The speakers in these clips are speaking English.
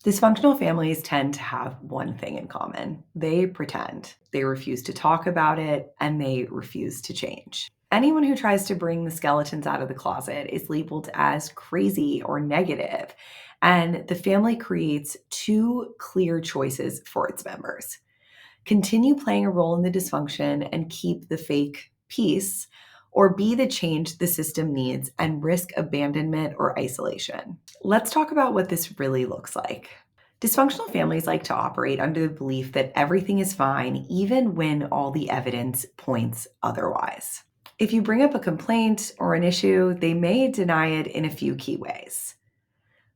Dysfunctional families tend to have one thing in common. They pretend. They refuse to talk about it and they refuse to change. Anyone who tries to bring the skeletons out of the closet is labeled as crazy or negative, and the family creates two clear choices for its members: continue playing a role in the dysfunction and keep the fake peace, or be the change the system needs and risk abandonment or isolation. Let's talk about what this really looks like. Dysfunctional families like to operate under the belief that everything is fine, even when all the evidence points otherwise. If you bring up a complaint or an issue, they may deny it in a few key ways.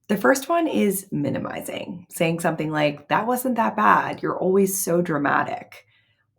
The first one is minimizing, saying something like, "That wasn't that bad, you're always so dramatic,"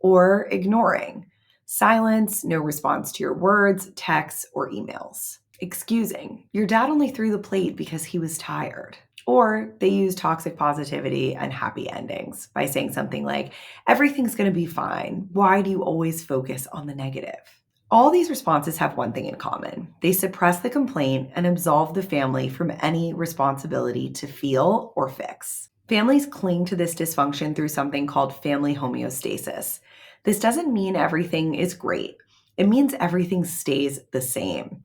or ignoring, silence, no response to your words, texts, or emails. Excusing, "Your dad only threw the plate because he was tired." Or they use toxic positivity and happy endings by saying something like, "Everything's going to be fine. Why do you always focus on the negative?" All these responses have one thing in common. They suppress the complaint and absolve the family from any responsibility to feel or fix. Families cling to this dysfunction through something called family homeostasis. This doesn't mean everything is great. It means everything stays the same.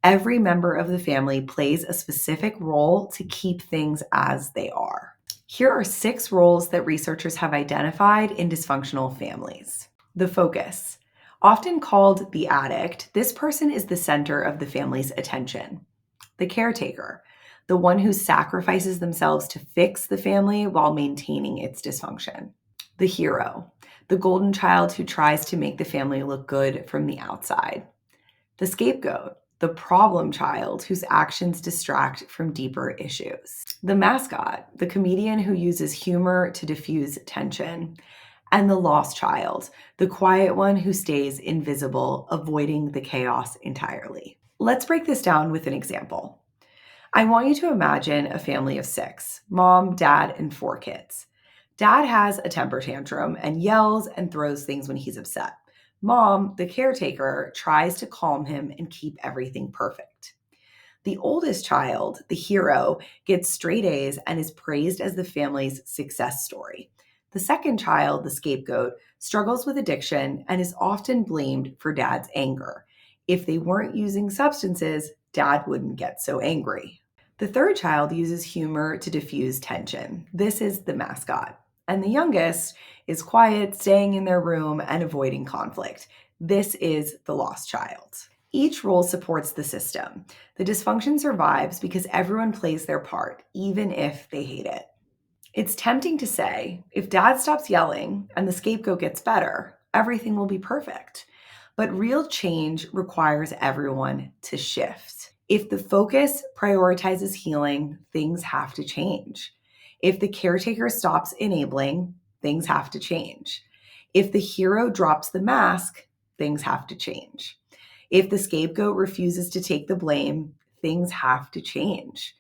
Every member of the family plays a specific role to keep things as they are. Here are 6 roles that researchers have identified in dysfunctional families. The focus. Often called the addict, this person is the center of the family's attention. The caretaker, the one who sacrifices themselves to fix the family while maintaining its dysfunction. The hero, the golden child who tries to make the family look good from the outside. The scapegoat, the problem child whose actions distract from deeper issues. The mascot, the comedian who uses humor to diffuse tension. And the lost child, the quiet one who stays invisible, avoiding the chaos entirely. Let's break this down with an example. I want you to imagine a family of 6, mom, dad, and 4 kids. Dad has a temper tantrum and yells and throws things when he's upset. Mom, the caretaker, tries to calm him and keep everything perfect. The oldest child, the hero, gets straight A's and is praised as the family's success story. The second child, the scapegoat, struggles with addiction and is often blamed for dad's anger. If they weren't using substances, dad wouldn't get so angry. The third child uses humor to diffuse tension. This is the mascot. And the youngest is quiet, staying in their room and avoiding conflict. This is the lost child. Each role supports the system. The dysfunction survives because everyone plays their part, even if they hate it. It's tempting to say, if dad stops yelling and the scapegoat gets better, everything will be perfect. But real change requires everyone to shift. If the focus prioritizes healing, things have to change. If the caretaker stops enabling, things have to change. If the hero drops the mask, things have to change. If the scapegoat refuses to take the blame, things have to change.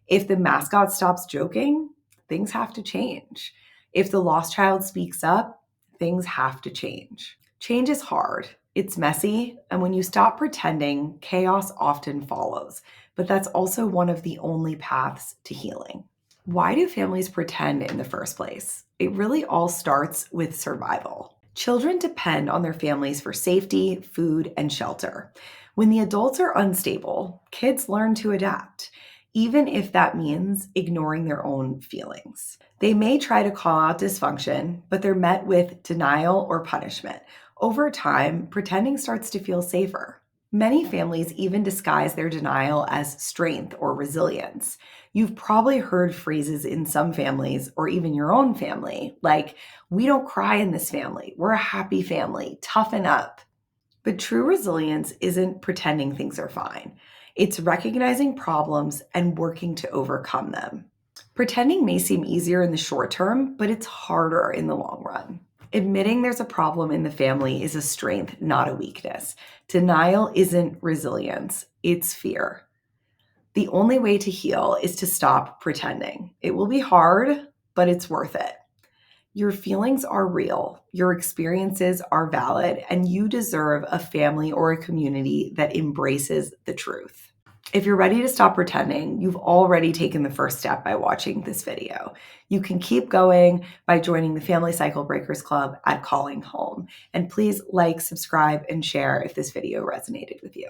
If the mascot stops joking, things have to change. If the lost child speaks up, things have to change. Change is hard. It's messy, and when you stop pretending, chaos often follows. But that's also one of the only paths to healing. Why do families pretend in the first place? It really all starts with survival. Children depend on their families for safety, food, and shelter. When the adults are unstable, kids learn to adapt, even if that means ignoring their own feelings. They may try to call out dysfunction, but they're met with denial or punishment. Over time, pretending starts to feel safer. Many families even disguise their denial as strength or resilience. You've probably heard phrases in some families, or even your own family, like, "We don't cry in this family. We're a happy family. Toughen up." But true resilience isn't pretending things are fine. It's recognizing problems and working to overcome them. Pretending may seem easier in the short term, but it's harder in the long run. Admitting there's a problem in the family is a strength, not a weakness. Denial isn't resilience, it's fear. The only way to heal is to stop pretending. It will be hard, but it's worth it. Your feelings are real, your experiences are valid, and you deserve a family or a community that embraces the truth. If you're ready to stop pretending, you've already taken the first step by watching this video. You can keep going by joining the Family Cycle Breakers Club at Calling Home. And please like, subscribe, and share if this video resonated with you.